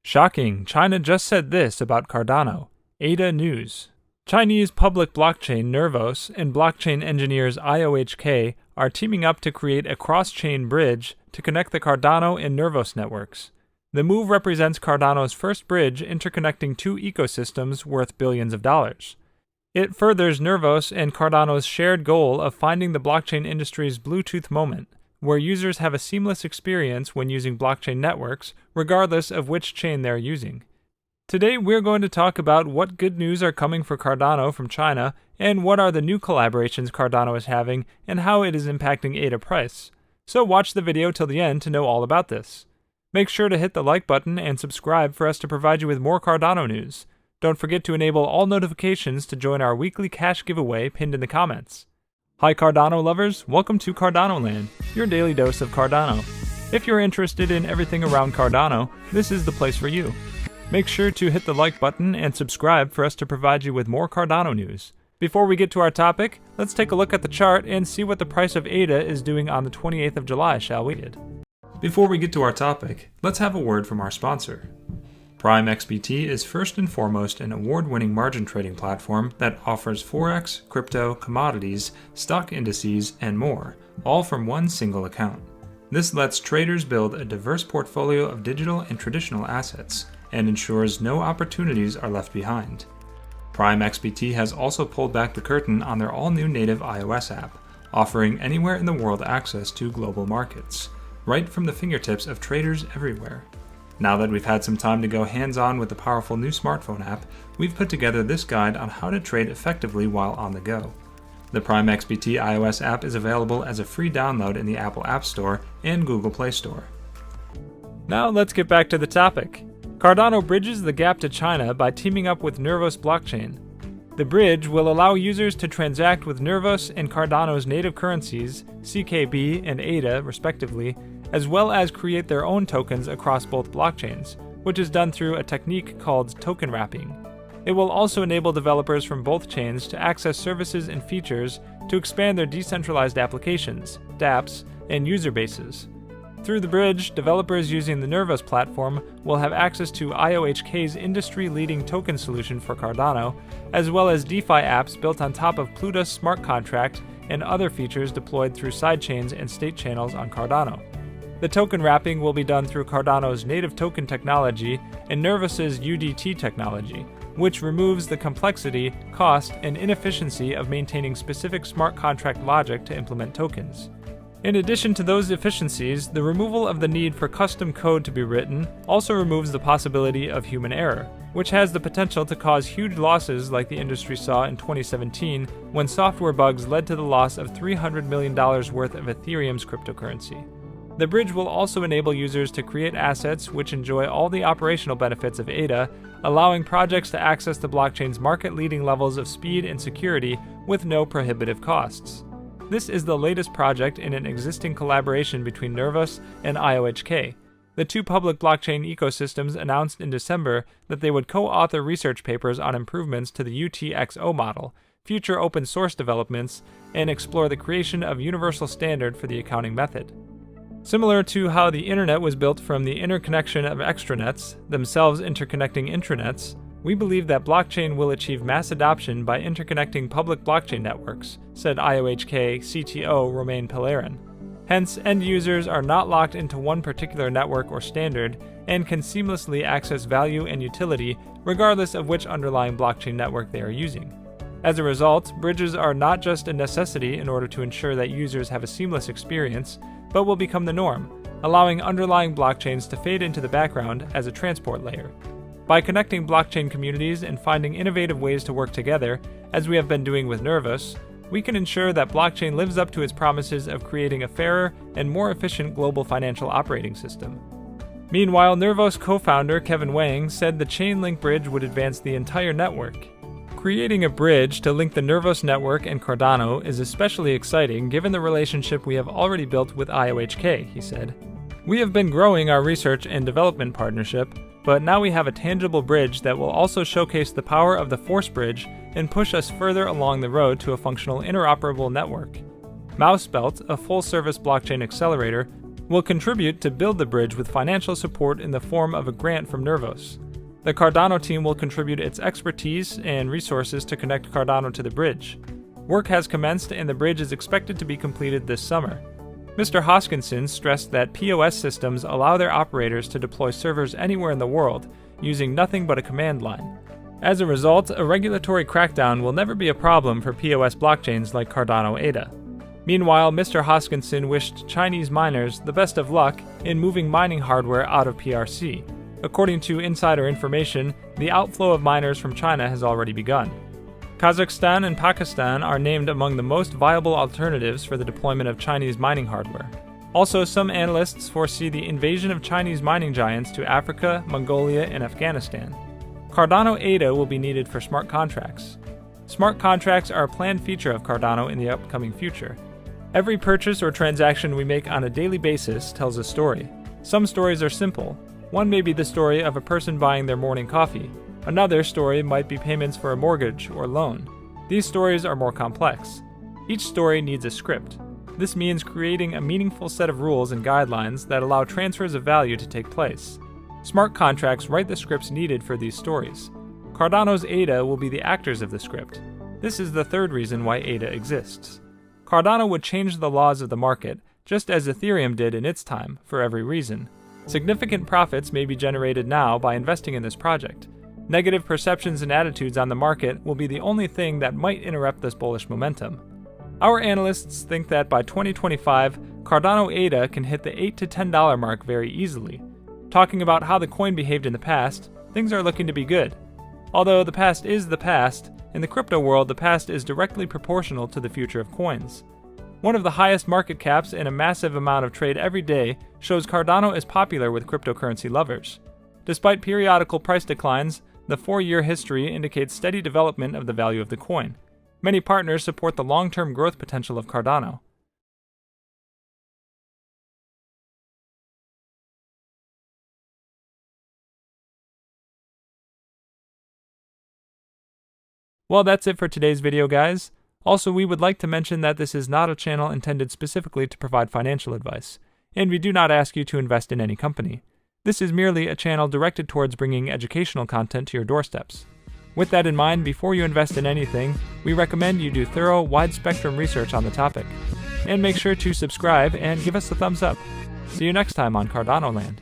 Shocking, China just said this about Cardano. ADA News. Chinese public blockchain Nervos and blockchain engineers IOHK are teaming up to create a cross-chain bridge to connect the Cardano and Nervos networks. The move represents Cardano's first bridge interconnecting two ecosystems worth billions of dollars. It furthers Nervos and Cardano's shared goal of finding the blockchain industry's Bluetooth moment, where users have a seamless experience when using blockchain networks, regardless of which chain they're using. Today, we're going to talk about what good news are coming for Cardano from China, and what are the new collaborations Cardano is having, and how it is impacting ADA price. So watch the video till the end to know all about this. Make sure to hit the like button and subscribe for us to provide you with more Cardano news. Don't forget to enable all notifications to join our weekly cash giveaway pinned in the comments. Hi Cardano lovers, welcome to Cardano Land, your daily dose of Cardano. If you're interested in everything around Cardano, this is the place for you. Make sure to hit the like button and subscribe for us to provide you with more Cardano news. Before we get to our topic, let's take a look at the chart and see what the price of ADA is doing on the 28th of July, shall we? Before we get to our topic, let's have a word from our sponsor. Prime XBT is first and foremost an award-winning margin trading platform that offers Forex, crypto, commodities, stock indices, and more, all from one single account. This lets traders build a diverse portfolio of digital and traditional assets, and ensures no opportunities are left behind. Prime XBT has also pulled back the curtain on their all-new native iOS app, offering anywhere in the world access to global markets, right from the fingertips of traders everywhere. Now that we've had some time to go hands-on with the powerful new smartphone app, we've put together this guide on how to trade effectively while on the go. The Prime XBT iOS app is available as a free download in the Apple App Store and Google Play Store. Now let's get back to the topic. Cardano bridges the gap to China by teaming up with Nervos blockchain. The bridge will allow users to transact with Nervos and Cardano's native currencies, CKB and ADA respectively, as well as create their own tokens across both blockchains, which is done through a technique called token wrapping. It will also enable developers from both chains to access services and features to expand their decentralized applications, dApps, and user bases. Through the bridge, developers using the Nervos platform will have access to IOHK's industry-leading token solution for Cardano, as well as DeFi apps built on top of Plutus smart contract and other features deployed through sidechains and state channels on Cardano. The token wrapping will be done through Cardano's native token technology and Nervos's UDT technology, which removes the complexity, cost, and inefficiency of maintaining specific smart contract logic to implement tokens. In addition to those efficiencies, the removal of the need for custom code to be written also removes the possibility of human error, which has the potential to cause huge losses like the industry saw in 2017 when software bugs led to the loss of $300 million worth of Ethereum's cryptocurrency. The bridge will also enable users to create assets which enjoy all the operational benefits of ADA, allowing projects to access the blockchain's market-leading levels of speed and security with no prohibitive costs. This is the latest project in an existing collaboration between Nervos and IOHK. The two public blockchain ecosystems announced in December that they would co-author research papers on improvements to the UTXO model, future open source developments, and explore the creation of a universal standard for the accounting method. Similar to how the internet was built from the interconnection of extranets, themselves interconnecting intranets, we believe that blockchain will achieve mass adoption by interconnecting public blockchain networks, said IOHK CTO Romain Pellerin. Hence, end users are not locked into one particular network or standard and can seamlessly access value and utility regardless of which underlying blockchain network they are using. As a result, bridges are not just a necessity in order to ensure that users have a seamless experience, but will become the norm, allowing underlying blockchains to fade into the background as a transport layer. By connecting blockchain communities and finding innovative ways to work together, as we have been doing with Nervos, we can ensure that blockchain lives up to its promises of creating a fairer and more efficient global financial operating system. Meanwhile, Nervos co-founder Kevin Wang said the Chainlink bridge would advance the entire network. Creating a bridge to link the Nervos network and Cardano is especially exciting given the relationship we have already built with IOHK, he said. We have been growing our research and development partnership, but now we have a tangible bridge that will also showcase the power of the Force Bridge and push us further along the road to a functional interoperable network. Mousebelt, a full-service blockchain accelerator, will contribute to build the bridge with financial support in the form of a grant from Nervos. The Cardano team will contribute its expertise and resources to connect Cardano to the bridge. Work has commenced and the bridge is expected to be completed this summer. Mr. Hoskinson stressed that POS systems allow their operators to deploy servers anywhere in the world using nothing but a command line. As a result, a regulatory crackdown will never be a problem for POS blockchains like Cardano ADA. Meanwhile, Mr. Hoskinson wished Chinese miners the best of luck in moving mining hardware out of PRC. According to insider information, the outflow of miners from China has already begun. Kazakhstan and Pakistan are named among the most viable alternatives for the deployment of Chinese mining hardware. Also, some analysts foresee the invasion of Chinese mining giants to Africa, Mongolia, and Afghanistan. Cardano ADA will be needed for smart contracts. Smart contracts are a planned feature of Cardano in the upcoming future. Every purchase or transaction we make on a daily basis tells a story. Some stories are simple. One may be the story of a person buying their morning coffee. Another story might be payments for a mortgage or loan. These stories are more complex. Each story needs a script. This means creating a meaningful set of rules and guidelines that allow transfers of value to take place. Smart contracts write the scripts needed for these stories. Cardano's ADA will be the actors of the script. This is the third reason why ADA exists. Cardano would change the laws of the market, just as Ethereum did in its time, for every reason. Significant profits may be generated now by investing in this project. Negative perceptions and attitudes on the market will be the only thing that might interrupt this bullish momentum. Our analysts think that by 2025, Cardano ADA can hit the $8 to $10 mark very easily. Talking about how the coin behaved in the past, things are looking to be good. Although the past is the past, in the crypto world the past is directly proportional to the future of coins. One of the highest market caps and a massive amount of trade every day shows Cardano is popular with cryptocurrency lovers. Despite periodical price declines, the 4-year history indicates steady development of the value of the coin. Many partners support the long-term growth potential of Cardano. Well, that's it for today's video, guys. Also, we would like to mention that this is not a channel intended specifically to provide financial advice, and we do not ask you to invest in any company. This is merely a channel directed towards bringing educational content to your doorsteps. With that in mind, before you invest in anything, we recommend you do thorough, wide-spectrum research on the topic. And make sure to subscribe and give us a thumbs up. See you next time on Cardano Land.